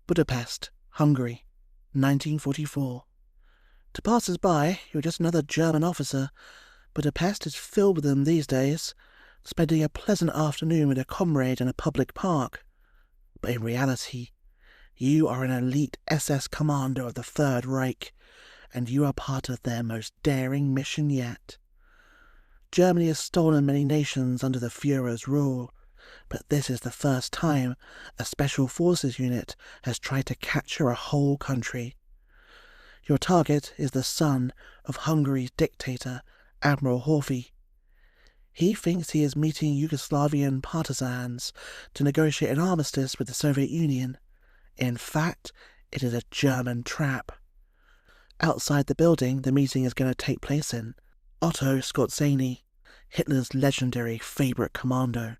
Budapest, Hungary, 1944. To passers-by, you're just another German officer. Budapest is filled with them these days, spending a pleasant afternoon with a comrade in a public park. But in reality, you are an elite SS commander of the Third Reich, and you are part of their most daring mission yet. Germany has stolen many nations under the Führer's rule, but this is the first time a special forces unit has tried to capture a whole country. Your target is the son of Hungary's dictator, Admiral Horthy. He thinks he is meeting Yugoslavian partisans to negotiate an armistice with the Soviet Union. In fact, it is a German trap. Outside the building the meeting is going to take place in, Otto Skorzeny, Hitler's legendary favourite commando,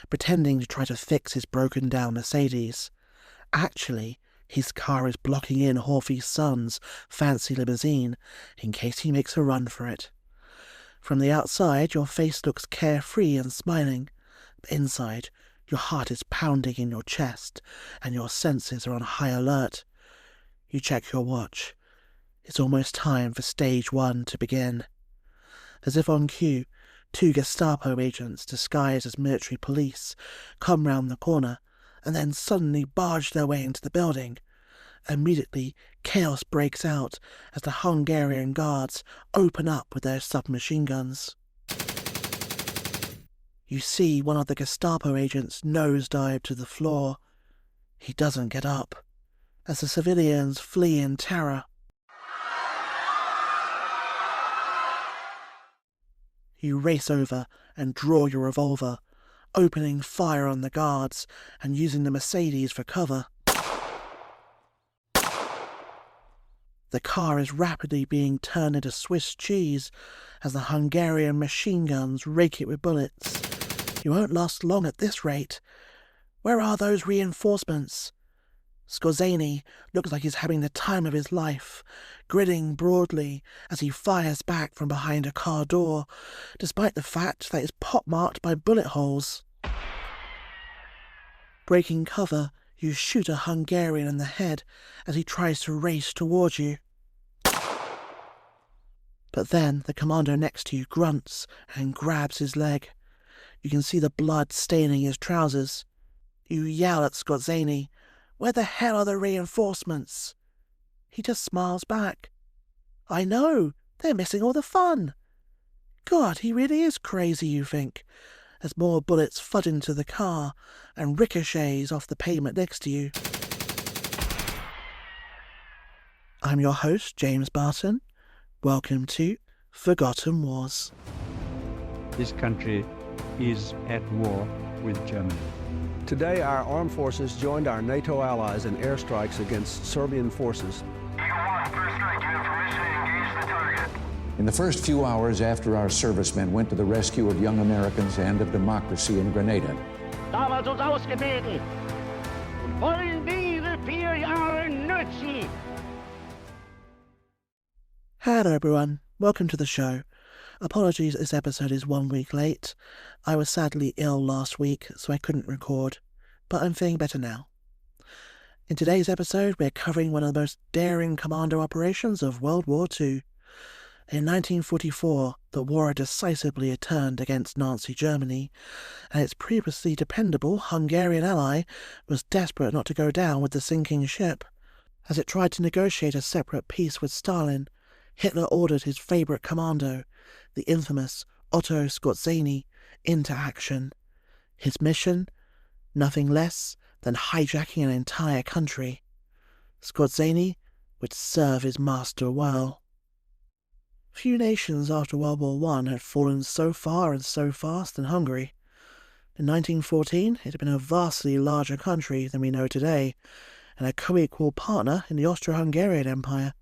pretending to try to fix his broken-down Mercedes. Actually, his car is blocking in Horthy's son's fancy limousine in case he makes a run for it. From the outside, your face looks carefree and smiling, but inside, your heart is pounding in your chest and your senses are on high alert. You check your watch. It's almost time for stage 1 to begin. As if on cue, 2 Gestapo agents disguised as military police come round the corner and then suddenly barge their way into the building. Immediately, chaos breaks out as the Hungarian guards open up with their submachine guns. You see one of the Gestapo agents nosedive to the floor. He doesn't get up, as the civilians flee in terror. You race over and draw your revolver, opening fire on the guards and using the Mercedes for cover. The car is rapidly being turned into Swiss cheese as the Hungarian machine guns rake it with bullets. You won't last long at this rate. Where are those reinforcements? Skorzeny looks like he's having the time of his life, grinning broadly as he fires back from behind a car door, despite the fact that it's pockmarked by bullet holes. Breaking cover, you shoot a Hungarian in the head as he tries to race towards you. But then the commando next to you grunts and grabs his leg. You can see the blood staining his trousers. You yell at Skorzeny, "Where the hell are the reinforcements?" He just smiles back. "I know, they're missing all the fun." God, he really is crazy, you think, as more bullets fudge into the car and ricochets off the pavement next to you. I'm your host, James Barton. Welcome to Forgotten Wars. This country is at war with Germany. Today, our armed forces joined our NATO allies in airstrikes against Serbian forces. Eagle 1, first strike, you have permission to engage the target. In the first few hours after our servicemen went to the rescue of young Americans and of democracy in Grenada, Damals uns ausgebeten. Wollen diese 4 Jahre nützen. Hello everyone, welcome to the show. Apologies this episode is 1 week late. I was sadly ill last week, so I couldn't record, but I'm feeling better now. In today's episode, we're covering one of the most daring commando operations of World War II. In 1944, the war had decisively turned against Nazi Germany, and its previously dependable Hungarian ally was desperate not to go down with the sinking ship. As it tried to negotiate a separate peace with Stalin, Hitler ordered his favourite commando, the infamous Otto Skorzeny, into action. His mission? Nothing less than hijacking an entire country. Skorzeny would serve his master well. Few nations after World War I had fallen so far and so fast than Hungary. In 1914, it had been a vastly larger country than we know today, and a co-equal partner in the Austro-Hungarian Empire.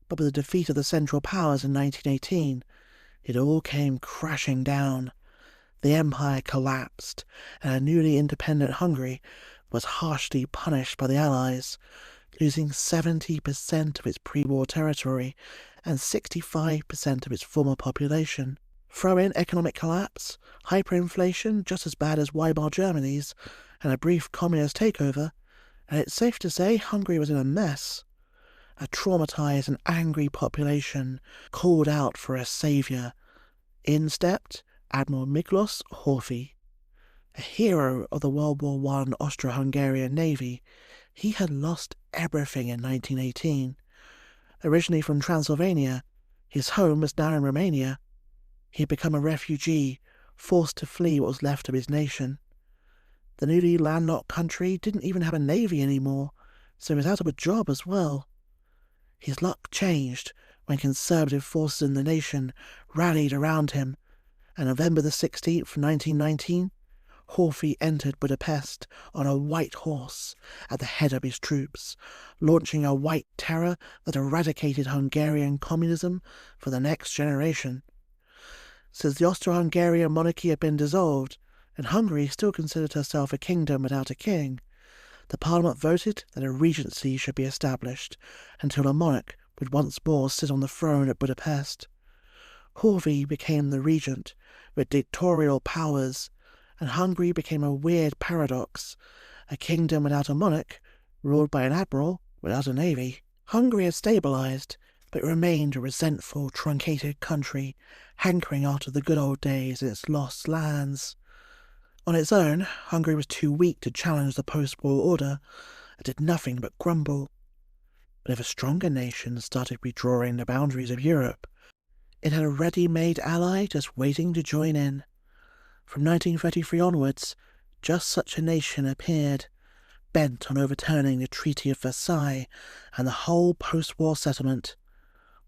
But with the defeat of the Central Powers in 1918, it all came crashing down. The empire collapsed, and a newly independent Hungary was harshly punished by the Allies, losing 70% of its pre-war territory and 65% of its former population. Throw in economic collapse, hyperinflation just as bad as Weimar Germany's, and a brief communist takeover, and it's safe to say Hungary was in a mess. A traumatized and angry population called out for a saviour. In stepped Admiral Horthy. A hero of the World War I Austro-Hungarian Navy, he had lost everything in 1918. Originally from Transylvania, his home was now in Romania. He had become a refugee, forced to flee what was left of his nation. The newly landlocked country didn't even have a navy anymore, so he was out of a job as well. His luck changed when conservative forces in the nation rallied around him, and November the 16th, 1919, Horthy entered Budapest on a white horse at the head of his troops, launching a white terror that eradicated Hungarian communism for the next generation. Since the Austro-Hungarian monarchy had been dissolved, and Hungary still considered herself a kingdom without a king, the parliament voted that a regency should be established until a monarch would once more sit on the throne at Budapest. Horthy became the regent with dictatorial powers, and Hungary became a weird paradox, a kingdom without a monarch, ruled by an admiral without a navy. Hungary had stabilized, but remained a resentful, truncated country, hankering after the good old days in its lost lands. On its own, Hungary was too weak to challenge the post-war order, and did nothing but grumble. But if a stronger nation started redrawing the boundaries of Europe, it had a ready-made ally just waiting to join in. From 1933 onwards, just such a nation appeared, bent on overturning the Treaty of Versailles and the whole post-war settlement.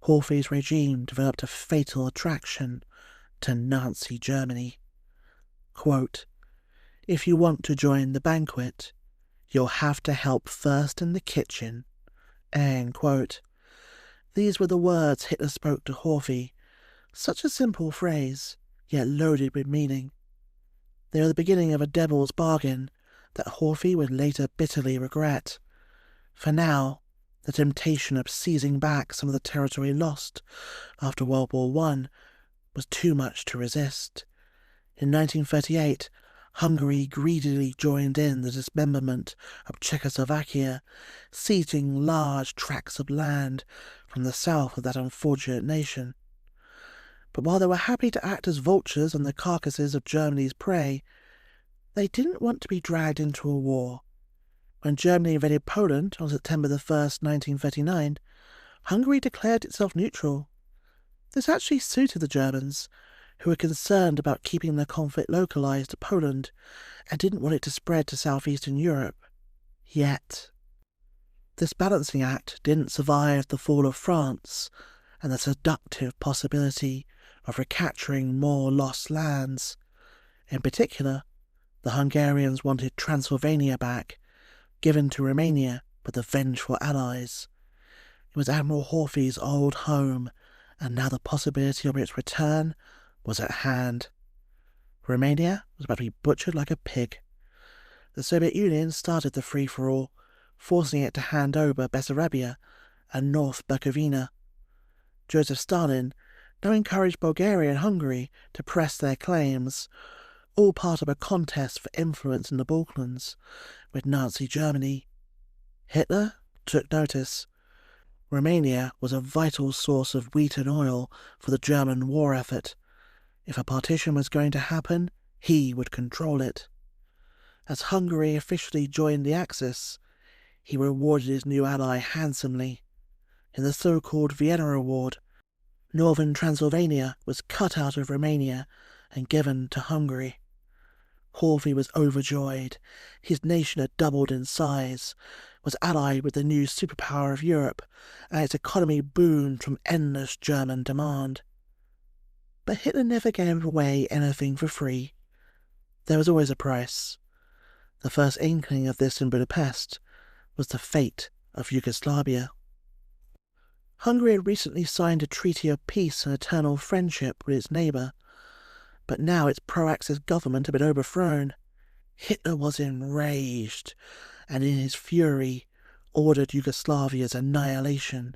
Horthy's regime developed a fatal attraction to Nazi Germany. Quote, "If you want to join the banquet, you'll have to help first in the kitchen." End quote. These were the words Hitler spoke to Horthy. Such a simple phrase, yet loaded with meaning. They are the beginning of a devil's bargain that Horthy would later bitterly regret. For now, the temptation of seizing back some of the territory lost after World War I was too much to resist. In 1938, Hungary greedily joined in the dismemberment of Czechoslovakia, seizing large tracts of land from the south of that unfortunate nation. But while they were happy to act as vultures on the carcasses of Germany's prey, they didn't want to be dragged into a war. When Germany invaded Poland on September 1st, 1939, Hungary declared itself neutral. This actually suited the Germans, who were concerned about keeping the conflict localized to Poland and didn't want it to spread to southeastern Europe. Yet. This balancing act didn't survive the fall of France and the seductive possibility of recapturing more lost lands. In particular, the Hungarians wanted Transylvania back, given to Romania by the vengeful allies. It was Admiral Horthy's old home, and now the possibility of its return was at hand. Romania was about to be butchered like a pig. The Soviet Union started the free-for-all, forcing it to hand over Bessarabia and North Bukovina. Joseph Stalin now encouraged Bulgaria and Hungary to press their claims, all part of a contest for influence in the Balkans with Nazi Germany. Hitler took notice. Romania was a vital source of wheat and oil for the German war effort. If a partition was going to happen, he would control it. As Hungary officially joined the Axis, he rewarded his new ally handsomely. In the so-called Vienna Award, northern Transylvania was cut out of Romania and given to Hungary. Horthy was overjoyed. His nation had doubled in size, was allied with the new superpower of Europe, and its economy boomed from endless German demand. But Hitler never gave away anything for free. There was always a price. The first inkling of this in Budapest was the fate of Yugoslavia. Hungary had recently signed a treaty of peace and eternal friendship with its neighbour, but now its pro-Axis government had been overthrown. Hitler was enraged, and in his fury ordered Yugoslavia's annihilation.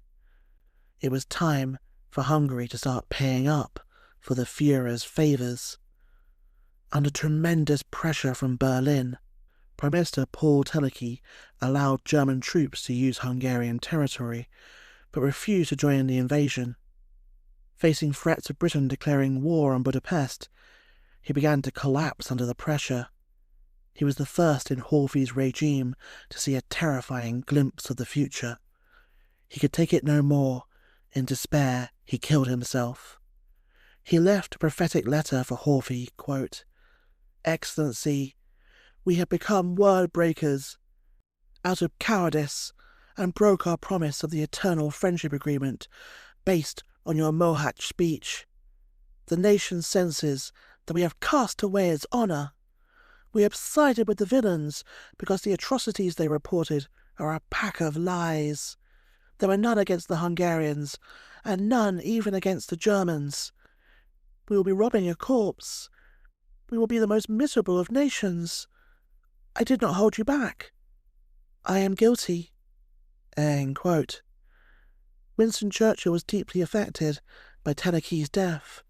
It was time for Hungary to start paying up for the Führer's favours. Under tremendous pressure from Berlin, Prime Minister Paul Teleki allowed German troops to use Hungarian territory, but refused to join in the invasion. Facing threats of Britain declaring war on Budapest, he began to collapse under the pressure. He was the first in Horthy's regime to see a terrifying glimpse of the future. He could take it no more. In despair, he killed himself. He left a prophetic letter for Horthy, quote, "Excellency, we have become word breakers out of cowardice and broke our promise of the eternal friendship agreement based on your Mohacs speech. The nation senses that we have cast away its honour. We have sided with the villains because the atrocities they reported are a pack of lies. There were none against the Hungarians, and none even against the Germans. We will be robbing a corpse. We will be the most miserable of nations. I did not hold you back. I am guilty." End quote. Winston Churchill was deeply affected by Teleki's death.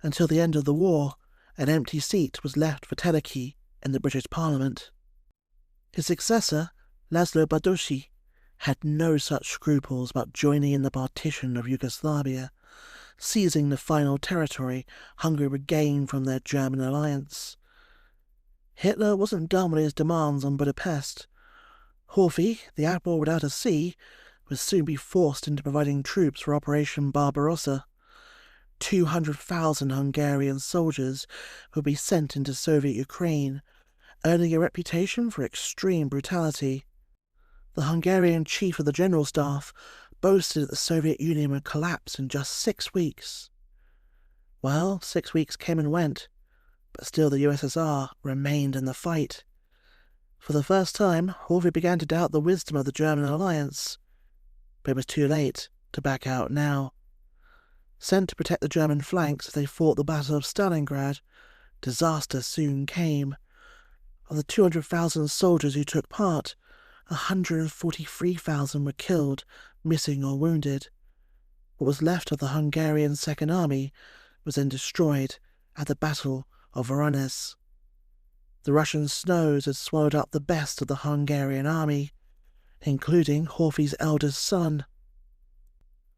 Until the end of the war, an empty seat was left for Teleki in the British Parliament. His successor, Laszlo Badosi, had no such scruples about joining in the partition of Yugoslavia, seizing the final territory Hungary regained from their German alliance. Hitler wasn't done with his demands on Budapest. Horthy, the admiral without a sea, would soon be forced into providing troops for Operation Barbarossa. 200,000 Hungarian soldiers would be sent into Soviet Ukraine, earning a reputation for extreme brutality. The Hungarian chief of the General Staff boasted that the Soviet Union would collapse in just 6 weeks. Well, 6 weeks came and went, but still the USSR remained in the fight. For the first time, Horthy began to doubt the wisdom of the German alliance, but it was too late to back out now. Sent to protect the German flanks as they fought the Battle of Stalingrad, disaster soon came. Of the 200,000 soldiers who took part, 143,000 were killed, missing or wounded. What was left of the Hungarian Second Army was then destroyed at the Battle of Voronezh. The Russian snows had swallowed up the best of the Hungarian army, including Horthy's eldest son.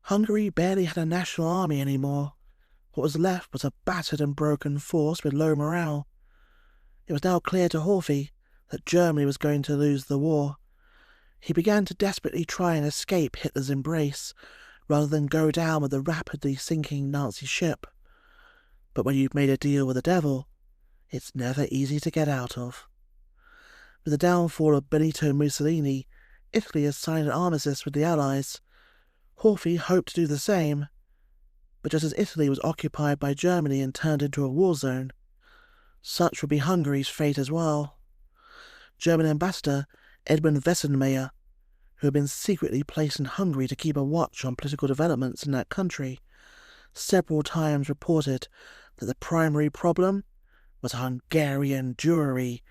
Hungary barely had a national army anymore. What was left was a battered and broken force with low morale. It was now clear to Horthy that Germany was going to lose the war. He began to desperately try and escape Hitler's embrace, rather than go down with the rapidly sinking Nazi ship. But when you've made a deal with the devil, it's never easy to get out of. With the downfall of Benito Mussolini, Italy has signed an armistice with the Allies. Horthy hoped to do the same, but just as Italy was occupied by Germany and turned into a war zone, such would be Hungary's fate as well. German ambassador Edmund Wesenmeyer, who had been secretly placed in Hungary to keep a watch on political developments in that country, several times reported that the primary problem was Hungarian Jewry,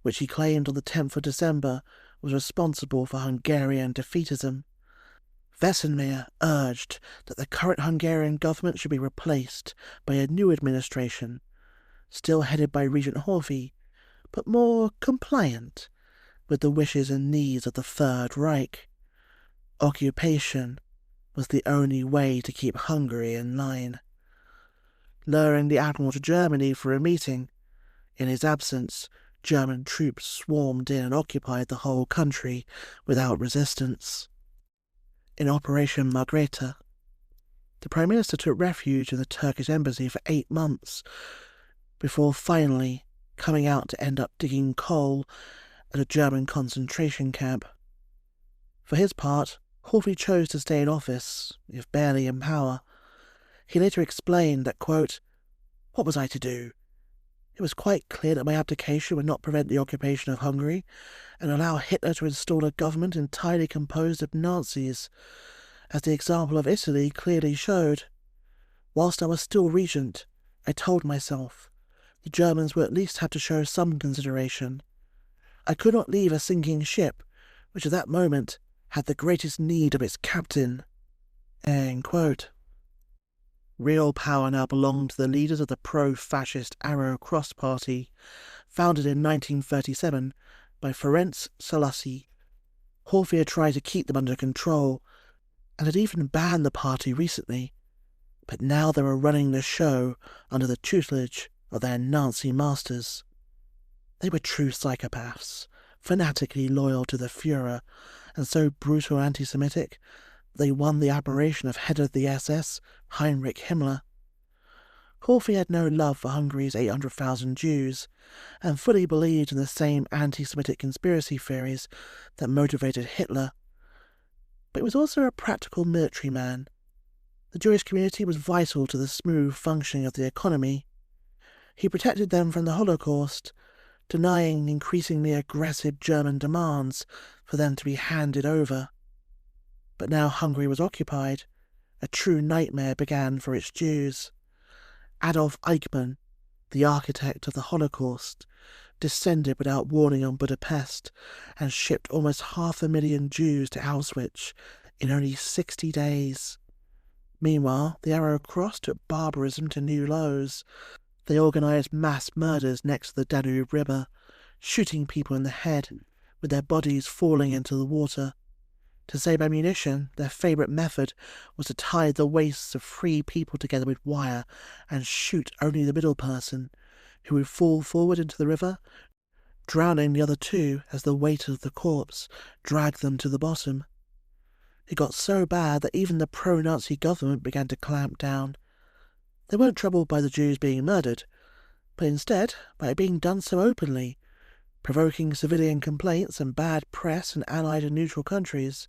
which he claimed on the 10th of December was responsible for Hungarian defeatism. Wesenmeyer urged that the current Hungarian government should be replaced by a new administration, still headed by Regent Horthy, but more compliant with the wishes and needs of the Third Reich. Occupation was the only way to keep Hungary in line. Luring the admiral to Germany for a meeting, in his absence, German troops swarmed in and occupied the whole country without resistance. In Operation Margreta, the Prime Minister took refuge in the Turkish embassy for 8 months, before finally coming out to end up digging coal at a German concentration camp. For his part, Horthy chose to stay in office, if barely in power. He later explained that, quote, "What was I to do? It was quite clear that my abdication would not prevent the occupation of Hungary and allow Hitler to install a government entirely composed of Nazis, as the example of Italy clearly showed. Whilst I was still regent, I told myself the Germans would at least have to show some consideration. I could not leave a sinking ship, which at that moment had the greatest need of its captain." End quote. Real power now belonged to the leaders of the pro-fascist Arrow Cross Party, founded in 1937 by Ferenc Selassie. Horthy had tried to keep them under control and had even banned the party recently, but now they were running the show under the tutelage of their Nazi masters. They were true psychopaths, fanatically loyal to the Führer, and so brutal anti-Semitic that they won the admiration of head of the SS, Heinrich Himmler. Horthy had no love for Hungary's 800,000 Jews, and fully believed in the same anti-Semitic conspiracy theories that motivated Hitler. But he was also a practical military man. The Jewish community was vital to the smooth functioning of the economy. He protected them from the Holocaust, denying increasingly aggressive German demands for them to be handed over. But now Hungary was occupied. A true nightmare began for its Jews. Adolf Eichmann, the architect of the Holocaust, descended without warning on Budapest and shipped almost 500,000 Jews to Auschwitz in only 60 days. Meanwhile, the Arrow Cross took barbarism to new lows. They organised mass murders next to the Danube River, shooting people in the head, with their bodies falling into the water. To save ammunition, their favourite method was to tie the waists of 3 people together with wire and shoot only the middle person, who would fall forward into the river, drowning the other 2 as the weight of the corpse dragged them to the bottom. It got so bad that even the pro-Nazi government began to clamp down. They weren't troubled by the Jews being murdered, but instead by it being done so openly, provoking civilian complaints and bad press in Allied and neutral countries.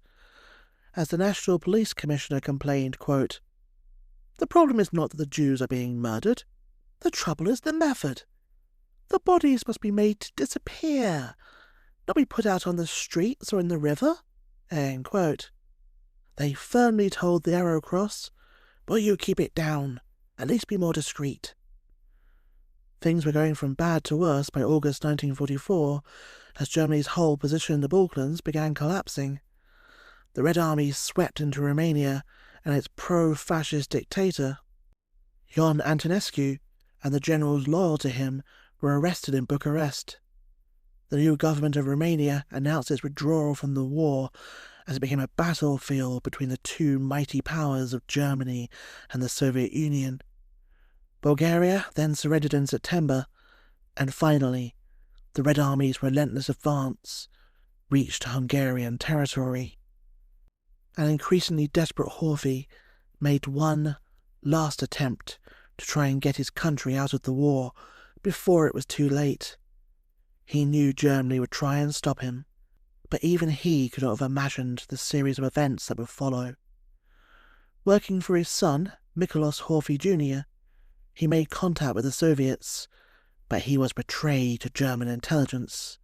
As the National Police Commissioner complained, quote, "The problem is not that the Jews are being murdered. The trouble is the method. The bodies must be made to disappear, not be put out on the streets or in the river." End quote. They firmly told the Arrow Cross, "Will you keep it down? At least be more discreet." Things were going from bad to worse by August 1944, as Germany's whole position in the Balkans began collapsing. The Red Army swept into Romania, and its pro-fascist dictator, Ion Antonescu, and the generals loyal to him were arrested in Bucharest. The new government of Romania announced its withdrawal from the war as it became a battlefield between the 2 mighty powers of Germany and the Soviet Union. Bulgaria then surrendered in September, and finally, the Red Army's relentless advance reached Hungarian territory. An increasingly desperate Horthy made one last attempt to try and get his country out of the war before it was too late. He knew Germany would try and stop him, but even he could not have imagined the series of events that would follow. Working for his son, Miklos Horthy Jr., he made contact with the Soviets, but he was betrayed to German intelligence.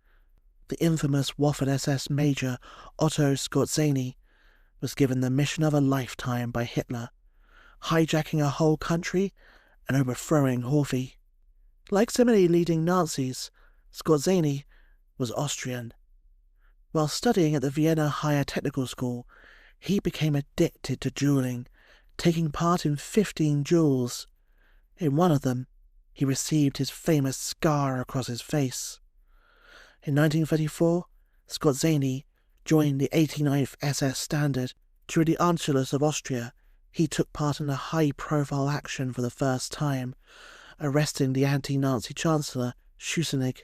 The infamous Waffen-SS Major Otto Skorzeny was given the mission of a lifetime by Hitler, hijacking a whole country and overthrowing Horthy. Like so many leading Nazis, Skorzeny was Austrian. While studying at the Vienna Higher Technical School, he became addicted to dueling, taking part in 15 duels. In one of them, he received his famous scar across his face. In 1934, Skorzeny joined the 89th SS Standard. During the Anschluss of Austria, he took part in a high-profile action for the first time, arresting the anti-Nazi Chancellor Schuschnigg.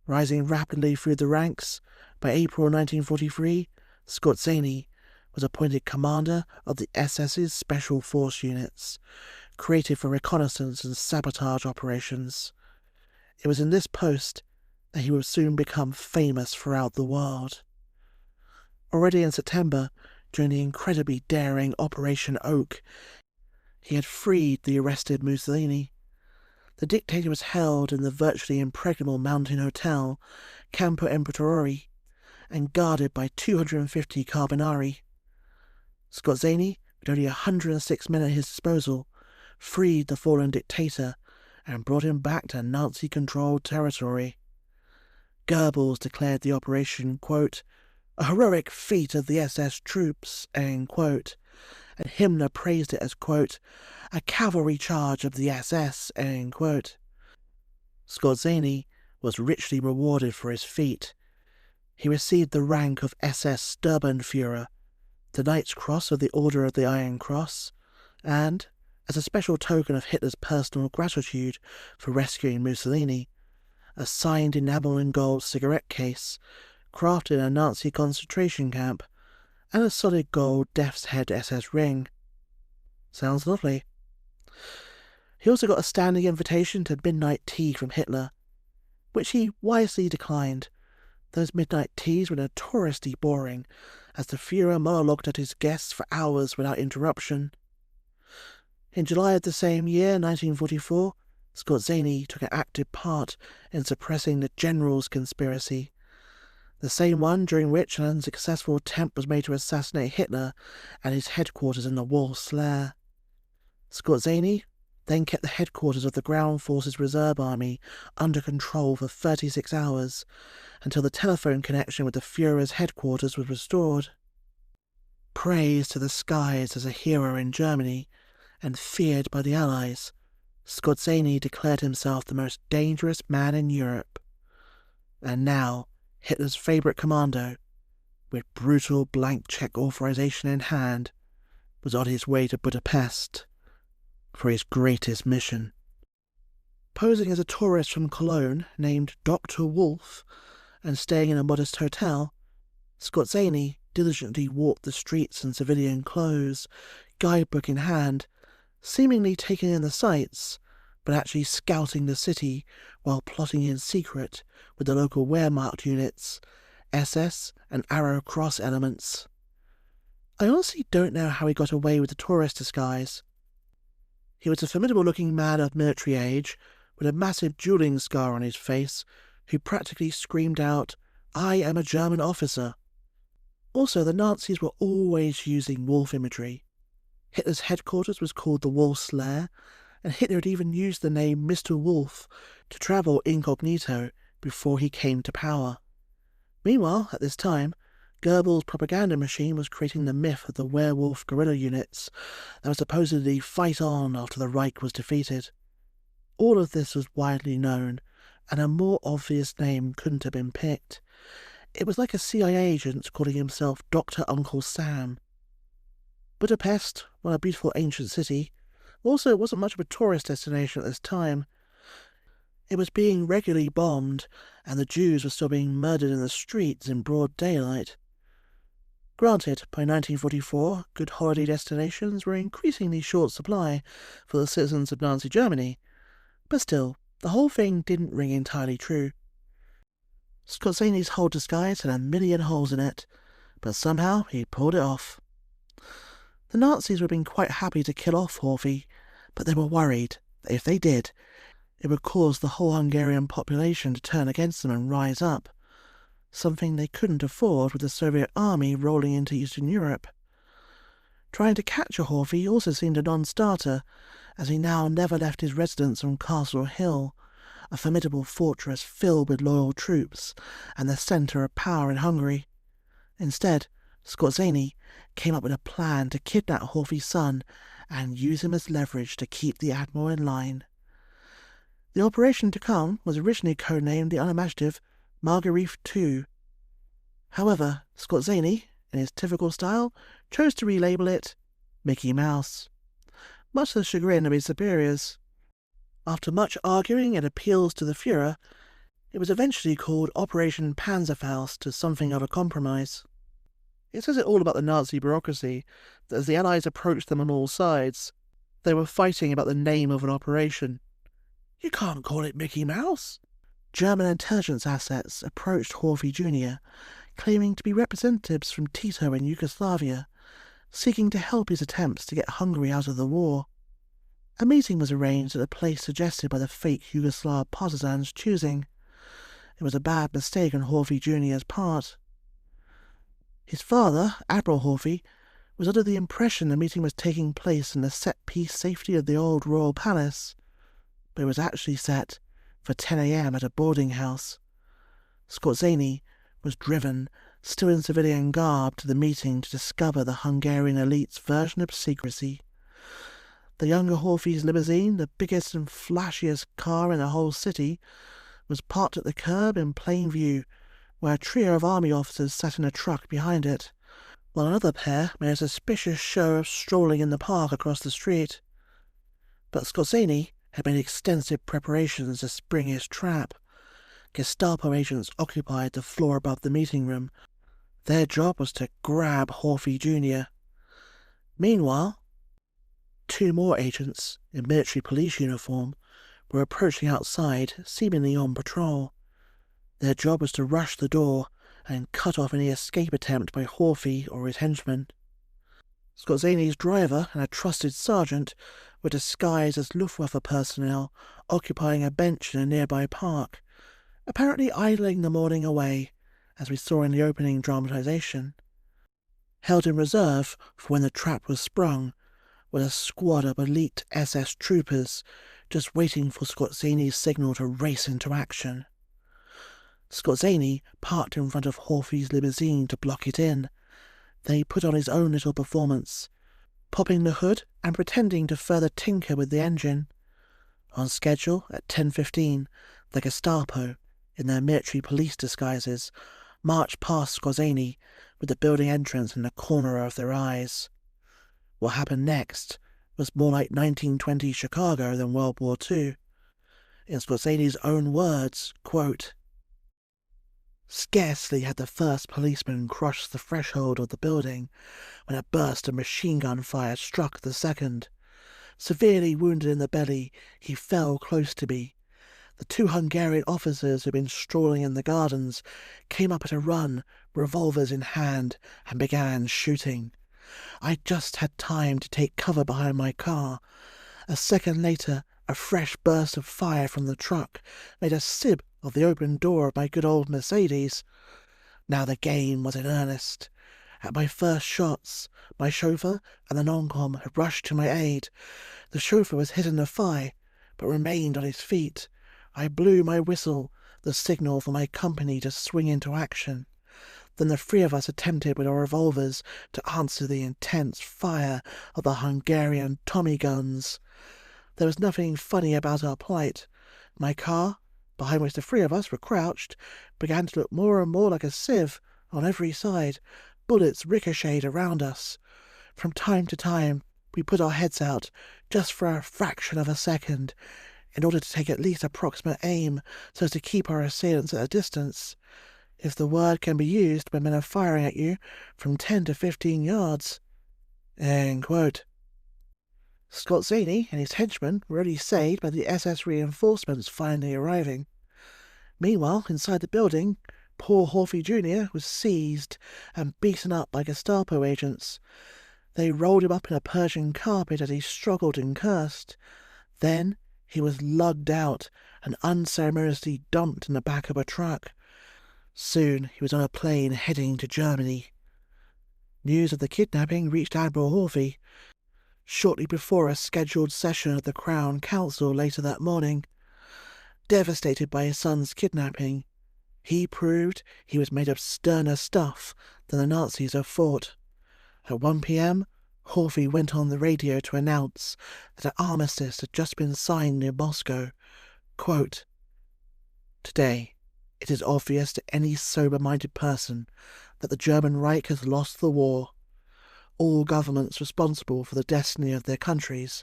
Rising rapidly through the ranks, by April 1943, Skorzeny was appointed commander of the SS's Special Force Units, created for reconnaissance and sabotage operations. It was in this post that he would soon become famous throughout the world. Already in September, during the incredibly daring Operation Oak, he had freed the arrested Mussolini. The dictator was held in the virtually impregnable mountain hotel, Campo Imperatore, and guarded by 250 Carbonari. Skorzeny, with only 106 men at his disposal, freed the fallen dictator and brought him back to Nazi-controlled territory. Goebbels declared the operation, quote, "a heroic feat of the SS troops," end quote, and Himmler praised it as, quote, "a cavalry charge of the SS," end quote. Skorzeny was richly rewarded for his feat. He received the rank of SS Sturmbannführer, the Knight's Cross of the Order of the Iron Cross, and, as a special token of Hitler's personal gratitude for rescuing Mussolini, a signed enamel-and-gold cigarette case crafted in a Nazi concentration camp, and a solid gold Death's Head SS ring. Sounds lovely. He also got a standing invitation to midnight tea from Hitler, which he wisely declined. Those midnight teas were notoriously boring, as the Führer monologued at his guests for hours without interruption. In July of the same year, 1944, Skorzeny took an active part in suppressing the Generals' Conspiracy, the same one during which an unsuccessful attempt was made to assassinate Hitler at his headquarters in the Wolf's Lair. Skorzeny then kept the headquarters of the Ground Forces Reserve Army under control for 36 hours, until the telephone connection with the Führer's headquarters was restored. Praised to the skies as a hero in Germany, and feared by the Allies, Skorzeny declared himself the most dangerous man in Europe. And now, Hitler's favourite commando, with brutal blank check authorization in hand, was on his way to Budapest for his greatest mission. Posing as a tourist from Cologne named Dr. Wolf and staying in a modest hotel, Skorzeny diligently walked the streets in civilian clothes, guidebook in hand, seemingly taking in the sights, but actually scouting the city while plotting in secret with the local Wehrmacht units, SS and Arrow Cross elements. I honestly don't know how he got away with the tourist disguise. He was a formidable-looking man of military age, with a massive dueling scar on his face, who practically screamed out, "I am a German officer." Also, the Nazis were always using wolf imagery. Hitler's headquarters was called the Wolf's Lair, and Hitler had even used the name Mr. Wolf to travel incognito before he came to power. Meanwhile, at this time, Goebbels' propaganda machine was creating the myth of the werewolf guerrilla units that would supposedly fight on after the Reich was defeated. All of this was widely known, and a more obvious name couldn't have been picked. It was like a CIA agent calling himself Dr. Uncle Sam. Budapest, while a beautiful ancient city, also wasn't much of a tourist destination at this time. It was being regularly bombed, and the Jews were still being murdered in the streets in broad daylight. Granted, by 1944, good holiday destinations were increasingly short supply for the citizens of Nazi Germany, but still, the whole thing didn't ring entirely true. Skorzeny's whole disguise had a million holes in it, but somehow he pulled it off. The Nazis would have been quite happy to kill off Horthy, but they were worried that if they did, it would cause the whole Hungarian population to turn against them and rise up, something they couldn't afford with the Soviet army rolling into Eastern Europe. Trying to capture Horthy also seemed a non-starter, as he now never left his residence on Castle Hill, a formidable fortress filled with loyal troops and the centre of power in Hungary. Instead, Skorzeny came up with a plan to kidnap Horthy's son and use him as leverage to keep the Admiral in line. The operation to come was originally codenamed the unimaginative Marguerite II. However, Skorzeny, in his typical style, chose to relabel it Mickey Mouse, much to the chagrin of his superiors. After much arguing and appeals to the Führer, it was eventually called Operation Panzerfaust as something of a compromise. It says it all about the Nazi bureaucracy that as the Allies approached them on all sides, they were fighting about the name of an operation. You can't call it Mickey Mouse. German intelligence assets approached Horthy Jr., claiming to be representatives from Tito in Yugoslavia, seeking to help his attempts to get Hungary out of the war. A meeting was arranged at a place suggested by the fake Yugoslav partisans' choosing. It was a bad mistake on Horthy Jr.'s part. His father, Admiral Horthy, was under the impression the meeting was taking place in the set-piece safety of the old royal palace, but it was actually set for 10 a.m. at a boarding house. Skorzeny was driven, still in civilian garb, to the meeting to discover the Hungarian elite's version of secrecy. The younger Horthy's limousine, the biggest and flashiest car in the whole city, was parked at the curb in plain view, where a trio of army officers sat in a truck behind it, while another pair made a suspicious show of strolling in the park across the street. But Skorzeny had made extensive preparations to spring his trap. Gestapo agents occupied the floor above the meeting room. Their job was to grab Horthy Jr. Meanwhile, 2 more agents in military police uniform were approaching outside, seemingly on patrol. Their job was to rush the door and cut off any escape attempt by Horthy or his henchmen. Skorzeny's driver and a trusted sergeant were disguised as Luftwaffe personnel occupying a bench in a nearby park, apparently idling the morning away, as we saw in the opening dramatization. Held in reserve for when the trap was sprung was a squad of elite SS troopers just waiting for Skorzeny's signal to race into action. Skorzeny parked in front of Horthy's limousine to block it in. Then he put on his own little performance, popping the hood and pretending to further tinker with the engine. On schedule at 10:15, the Gestapo, in their military police disguises, marched past Skorzeny with the building entrance in the corner of their eyes. What happened next was more like 1920 Chicago than World War II. In Skorzeny's own words, quote, "Scarcely had the first policeman crossed the threshold of the building when a burst of machine gun fire struck the second. Severely wounded in the belly, he fell close to me. The 2 Hungarian officers who had been strolling in the gardens came up at a run, revolvers in hand, and began shooting. I just had time to take cover behind my car. A second later, a fresh burst of fire from the truck made a sieve of the open door of my good old Mercedes. Now the game was in earnest. At my first shots, my chauffeur and the non-com had rushed to my aid. The chauffeur was hit in the thigh, but remained on his feet. I blew my whistle, the signal for my company to swing into action. Then the 3 of us attempted with our revolvers to answer the intense fire of the Hungarian Tommy guns. There was nothing funny about our plight. My car, behind which the 3 of us were crouched, began to look more and more like a sieve on every side. Bullets ricocheted around us. From time to time, we put our heads out, just for a fraction of a second, in order to take at least approximate aim so as to keep our assailants at a distance, if the word can be used when men are firing at you from 10 to 15 yards. End quote. Skorzeny and his henchmen were only saved by the SS reinforcements finally arriving. Meanwhile, inside the building, poor Horthy Jr. was seized and beaten up by Gestapo agents. They rolled him up in a Persian carpet as he struggled and cursed. Then he was lugged out and unceremoniously dumped in the back of a truck. Soon he was on a plane heading to Germany. News of the kidnapping reached Admiral Horthy shortly before a scheduled session of the Crown Council later that morning. Devastated by his son's kidnapping, he proved he was made of sterner stuff than the Nazis have fought. At 1 p.m, Horthy went on the radio to announce that an armistice had just been signed near Moscow. Quote, "Today, it is obvious to any sober-minded person that the German Reich has lost the war. All governments responsible for the destiny of their countries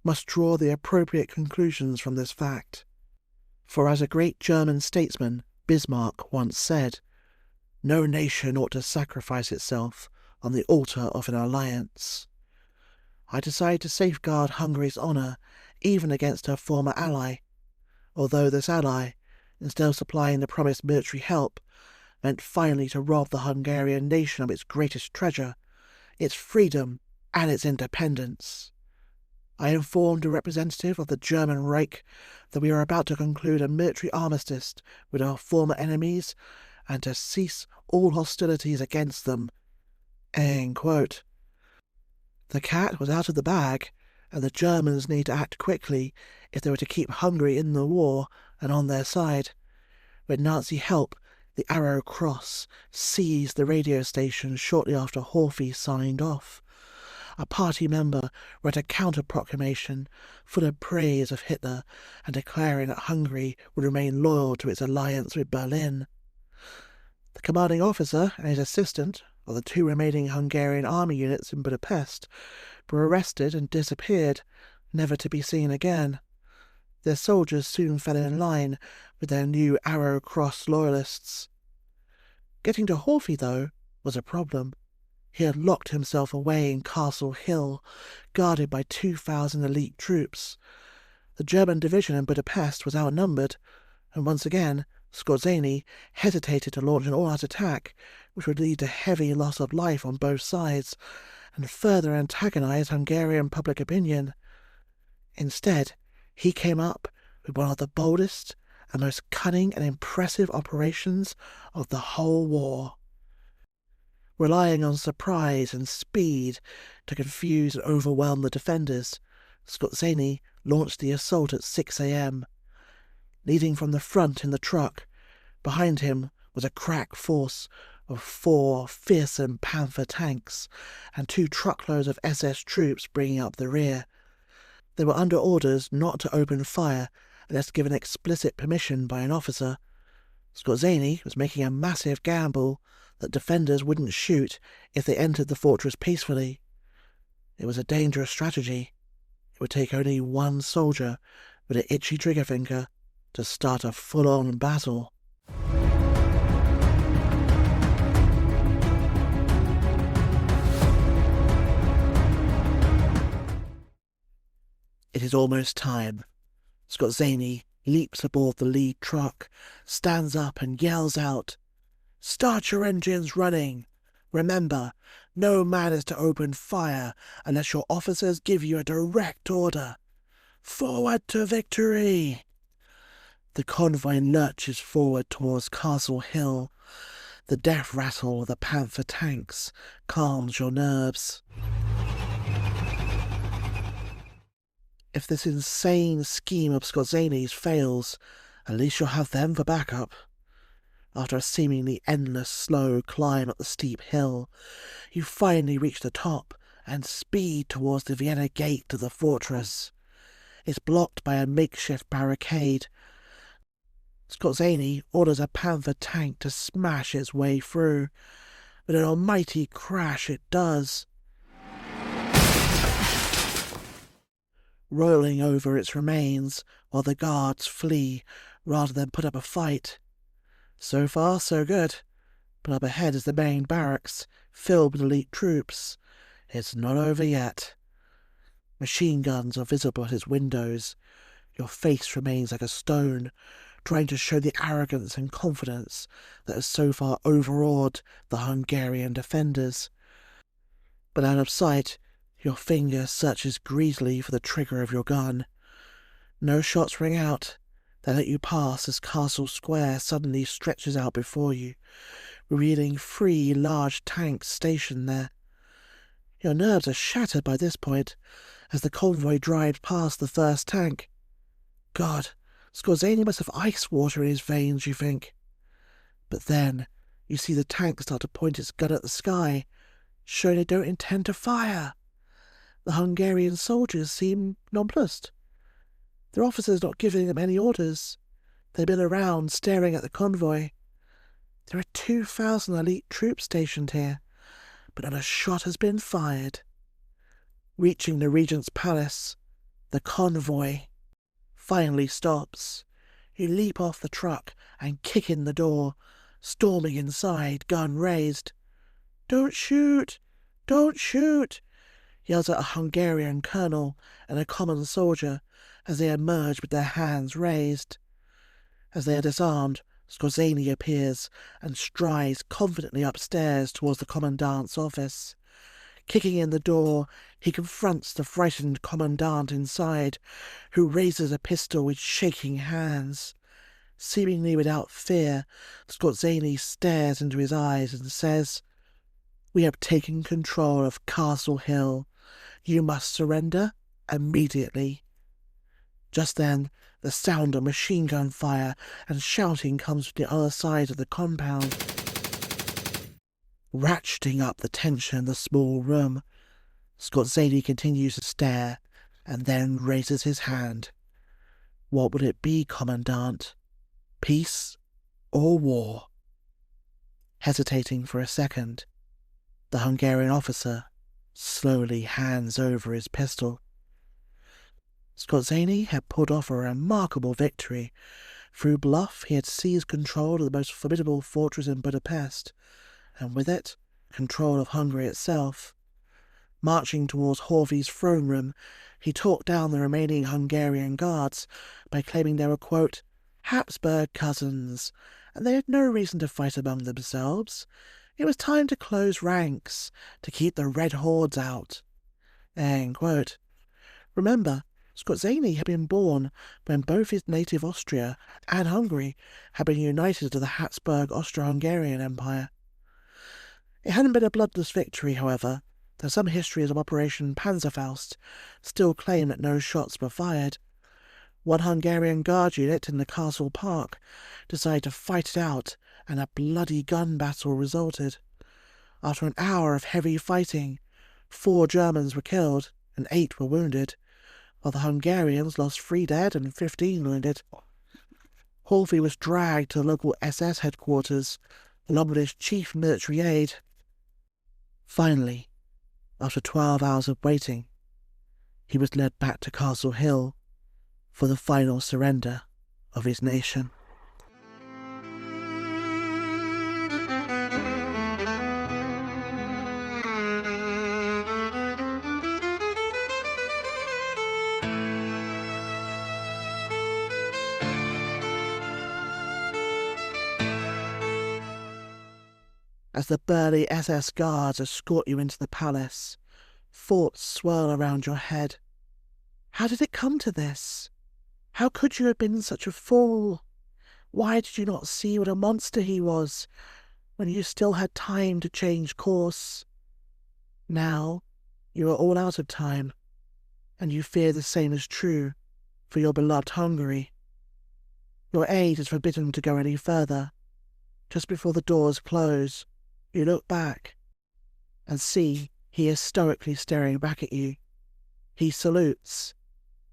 must draw the appropriate conclusions from this fact. For as a great German statesman, Bismarck, once said, no nation ought to sacrifice itself on the altar of an alliance. I decided to safeguard Hungary's honour even against her former ally, although this ally, instead of supplying the promised military help, meant finally to rob the Hungarian nation of its greatest treasure, its freedom and its independence. I informed a representative of the German Reich that we are about to conclude a military armistice with our former enemies and to cease all hostilities against them." End quote. The cat was out of the bag, and the Germans need to act quickly if they were to keep Hungary in the war and on their side. With Nazi help, the Arrow Cross seized the radio station shortly after Horthy signed off. A party member read a counter-proclamation full of praise of Hitler and declaring that Hungary would remain loyal to its alliance with Berlin. The commanding officer and his assistant of the 2 remaining Hungarian army units in Budapest were arrested and disappeared, never to be seen again. Their soldiers soon fell in line with their new Arrow Cross loyalists. Getting to Horthy, though, was a problem. He had locked himself away in Castle Hill, guarded by 2,000 elite troops. The German division in Budapest was outnumbered, and once again Skorzeny hesitated to launch an all-out attack, which would lead to heavy loss of life on both sides and further antagonize Hungarian public opinion. Instead, he came up with one of the boldest and most cunning and impressive operations of the whole war. Relying on surprise and speed to confuse and overwhelm the defenders, Skorzeny launched the assault at 6 a.m. Leading from the front in the truck, behind him was a crack force of 4 fearsome Panther tanks and 2 truckloads of SS troops bringing up the rear. They were under orders not to open fire unless given explicit permission by an officer. Skorzeny was making a massive gamble that defenders wouldn't shoot if they entered the fortress peacefully. It was a dangerous strategy. It would take only one soldier with an itchy trigger finger to start a full-on battle. It is almost time. Skorzeny leaps aboard the lead truck, stands up and yells out, "Start your engines running! Remember, no man is to open fire unless your officers give you a direct order. Forward to victory!" The convoy lurches forward towards Castle Hill. The death rattle of the Panther tanks calms your nerves. If this insane scheme of Skorzeny's fails, at least you'll have them for backup. After a seemingly endless slow climb up the steep hill, you finally reach the top and speed towards the Vienna gate to the fortress. It's blocked by a makeshift barricade. Skorzeny orders a Panther tank to smash its way through. With an almighty crash it does. Rolling over its remains while the guards flee rather than put up a fight. So far, so good, but up ahead is the main barracks, filled with elite troops. It's not over yet. Machine guns are visible at its windows. Your face remains like a stone, trying to show the arrogance and confidence that has so far overawed the Hungarian defenders. But out of sight, your finger searches greedily for the trigger of your gun. No shots ring out. They let you pass as Castle Square suddenly stretches out before you, revealing 3 large tanks stationed there. Your nerves are shattered by this point as the convoy drives past the first tank. God, Skorzeny must have ice water in his veins, you think. But then you see the tank start to point its gun at the sky, showing they don't intend to fire. The Hungarian soldiers seem nonplussed. Their officers not giving them any orders. They mill around, staring at the convoy. There are 2,000 elite troops stationed here, but not a shot has been fired. Reaching the regent's palace, the convoy finally stops. You leap off the truck and kick in the door, storming inside, gun raised. "Don't shoot! Don't shoot!" yells out a Hungarian colonel and a common soldier as they emerge with their hands raised. As they are disarmed, Skorzeny appears and strides confidently upstairs towards the commandant's office. Kicking in the door, he confronts the frightened commandant inside, who raises a pistol with shaking hands. Seemingly without fear, Skorzeny stares into his eyes and says, "We have taken control of Castle Hill. You must surrender immediately." Just then, the sound of machine gun fire and shouting comes from the other side of the compound, ratcheting up the tension in the small room. Skorzeny continues to stare and then raises his hand. What would it be, Commandant? Peace or war? Hesitating for a second, the Hungarian officer slowly hands over his pistol. Skorzeny had pulled off a remarkable victory. Through bluff, he had seized control of the most formidable fortress in Budapest, and with it, control of Hungary itself. Marching towards Horthy's throne room, he talked down the remaining Hungarian guards by claiming they were, quote, Habsburg cousins, and they had no reason to fight among themselves. It was time to close ranks, to keep the red hordes out. End quote. Remember, Skorzeny had been born when both his native Austria and Hungary had been united to the Habsburg Austro-Hungarian Empire. It hadn't been a bloodless victory, however, though some histories of Operation Panzerfaust still claim that no shots were fired. One Hungarian guard unit in the castle park decided to fight it out, and a bloody gun battle resulted. After an hour of heavy fighting, 4 Germans were killed and 8 were wounded, while the Hungarians lost 3 dead and 15 wounded. Horthy was dragged to the local SS headquarters, along with his chief military aide. Finally, after 12 hours of waiting, he was led back to Castle Hill for the final surrender of his nation. As the burly SS guards escort you into the palace, thoughts swirl around your head. How did it come to this? How could you have been such a fool? Why did you not see what a monster he was, when you still had time to change course? Now, you are all out of time, and you fear the same is true for your beloved Hungary. Your aide is forbidden to go any further. Just before the doors close, you look back and see he is stoically staring back at you. He salutes,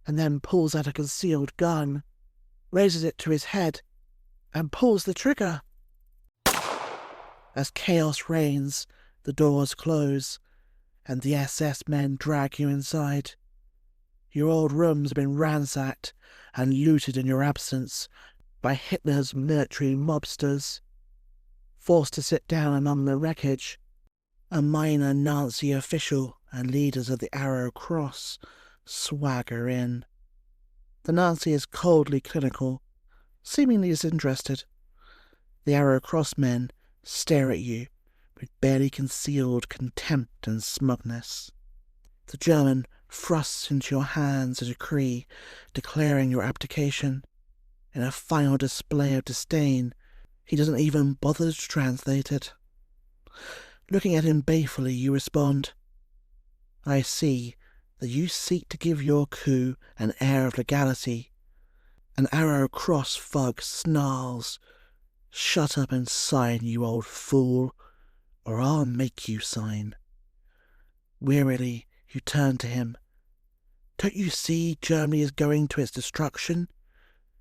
and then pulls out a concealed gun, raises it to his head, and pulls the trigger. As chaos reigns, the doors close, and the SS men drag you inside. Your old rooms have been ransacked and looted in your absence by Hitler's military mobsters. Forced to sit down among the wreckage, a minor Nazi official and leaders of the Arrow Cross swagger in. The Nazi is coldly clinical, seemingly disinterested. The Arrow Cross men stare at you with barely concealed contempt and smugness. The German thrusts into your hands a decree declaring your abdication. In a final display of disdain, he doesn't even bother to translate it. Looking at him balefully, you respond, I see that you seek to give your coup an air of legality. An Arrow Cross thug snarls, Shut up and sign, you old fool, or I'll make you sign. Wearily, you turn to him. Don't you see Germany is going to its destruction?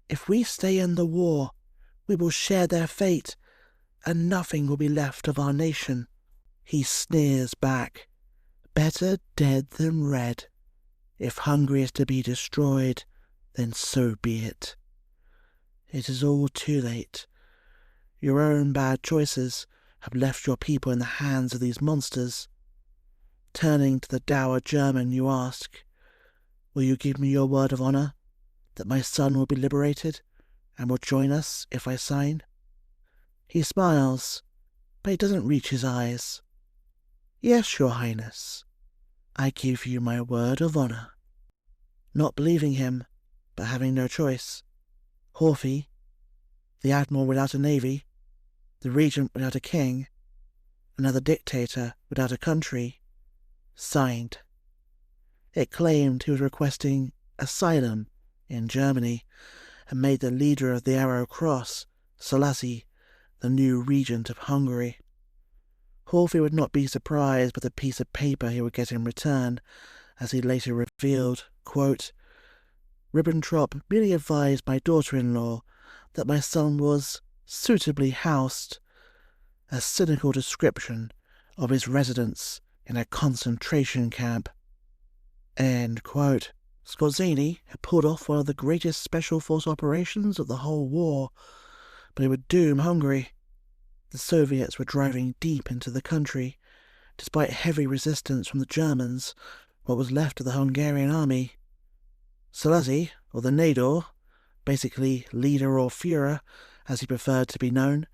If we stay in the war, we will share their fate, and nothing will be left of our nation. He sneers back. Better dead than red. If Hungary is to be destroyed, then so be it. It is all too late. Your own bad choices have left your people in the hands of these monsters. Turning to the dour German, you ask, will you give me your word of honor that my son will be liberated and will join us if I sign? He smiles, but it doesn't reach his eyes. Yes, your highness, I give you my word of honor. Not believing him, but having no choice, Horthy, the admiral without a navy, the regent without a king, another dictator without a country, signed. It claimed he was requesting asylum in Germany, and made the leader of the Arrow Cross, Selassie, the new regent of Hungary. Horthy would not be surprised by the piece of paper he would get in return, as he later revealed, quote, Ribbentrop merely advised my daughter-in-law that my son was suitably housed. a cynical description of his residence in a concentration camp. End quote. Skorzeny had pulled off one of the greatest special force operations of the whole war, but it would doom Hungary. The Soviets were driving deep into the country, despite heavy resistance from the Germans, what was left of the Hungarian army. Szalasi, or the Nador, basically leader or Führer, as he preferred to be known,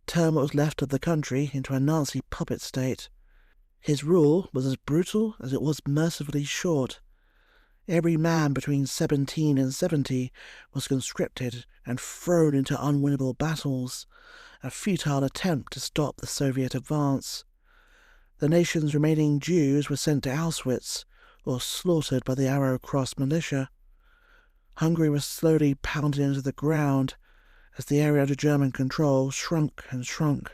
turned what was left of the country into a Nazi puppet state. His rule was as brutal as it was mercifully short. Every man between 17 and 70 was conscripted and thrown into unwinnable battles, a futile attempt to stop the Soviet advance. The nation's remaining Jews were sent to Auschwitz or slaughtered by the Arrow-Cross militia. Hungary was slowly pounded into the ground as the area under German control shrunk and shrunk.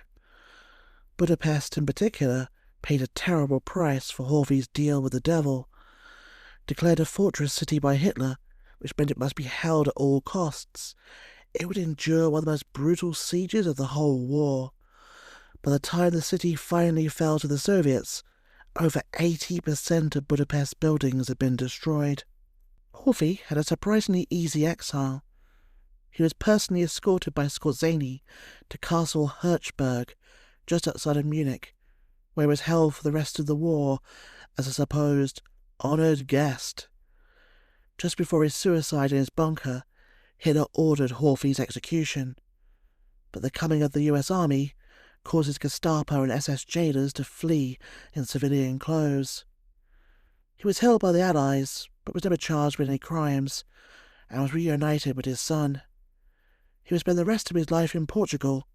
Budapest, in particular, paid a terrible price for Horthy's deal with the devil. Declared a fortress city by Hitler, which meant it must be held at all costs, it would endure one of the most brutal sieges of the whole war. By the time the city finally fell to the Soviets, over 80% of Budapest's buildings had been destroyed. Horthy had a surprisingly easy exile. He was personally escorted by Skorzeny to Castle Hirschberg, just outside of Munich, where he was held for the rest of the war as a supposed honoured guest. Just before his suicide in his bunker, Hitler ordered Horthy's execution. But the coming of the US Army caused his Gestapo and SS jailers to flee in civilian clothes. He was held by the Allies, but was never charged with any crimes, and was reunited with his son. He would spend the rest of his life in Portugal.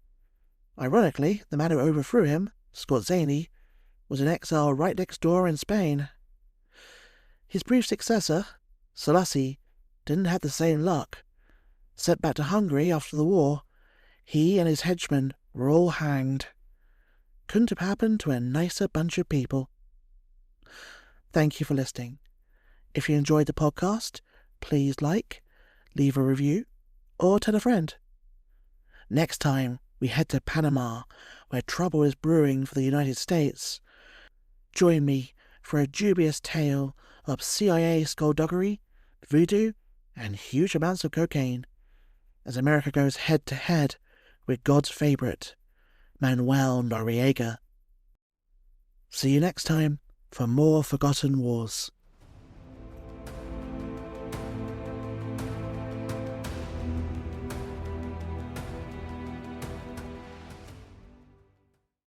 Ironically, the man who overthrew him, Skorzeny, was in exile right next door in Spain. His brief successor, Szalasi, didn't have the same luck. Sent back to Hungary after the war, he and his henchmen were all hanged. Couldn't have happened to a nicer bunch of people. Thank you for listening. If you enjoyed the podcast, please like, leave a review, or tell a friend. Next time, we head to Panama, where trouble is brewing for the United States. Join me for a dubious tale of CIA skullduggery, voodoo, and huge amounts of cocaine, as America goes head-to-head with God's favourite, Manuel Noriega. See you next time for more Forgotten Wars.